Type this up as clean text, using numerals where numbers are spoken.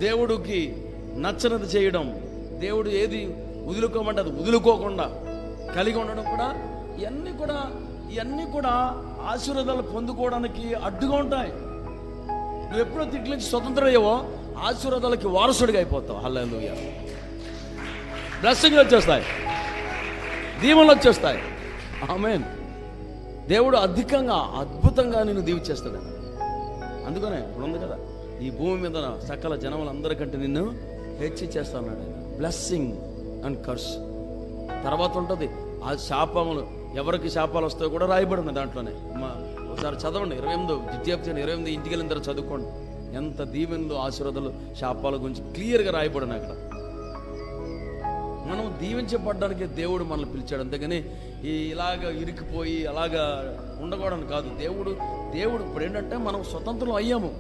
దేవుడికి నచ్చనిది చేయడం, దేవుడు ఏది వదులుకోమంటే అది వదులుకోకుండా కలిగి ఉండడం కూడా ఇవన్నీ కూడా ఆశీర్వాదాలు పొందుకోవడానికి అడ్డుగా ఉంటాయి. నువ్వు ఎప్పుడో తిట్ల నుంచి స్వతంత్రం అయ్యావో ఆశీర్వాదాలకి వారసుడిగా అయిపోతావు. హల్లెలూయా. బ్లెస్సింగ్లు వచ్చేస్తాయి, దీవెనలు వచ్చేస్తాయి. ఆమేన్. దేవుడు అధికంగా అద్భుతంగా నిన్ను దీవించేస్తాడు. అందుకనే ఇప్పుడు ఉంది కదా, ఈ భూమి మీద సకల జనములందరికంటే నిన్ను హెచ్చించేస్తా అన్నాడు. Blessing and curse. తర్వాత ఉంటుంది ఆ శాపములు, ఎవరికి శాపాలు వస్తాయో కూడా రాయబడింది దాంట్లోనే. ఒకసారి చదవండి 28 ద్వితీయోపదేశం 28 ఇంటికి వెళ్ళిన తర్వాత చదువుకోండి. ఎంత దీవెనలు, ఆశీర్వాదాలు, శాపాల గురించి క్లియర్గా రాయబడిన అక్కడ. మనం దీవించబడ్డానికి దేవుడు మనల్ని పిలిచాడు, అంతేగాని ఇలాగ ఇరికిపోయి అలాగా ఉండకూడదు కాదు. దేవుడు ఇప్పుడు ఏంటంటే మనం స్వతంత్రం అయ్యాము.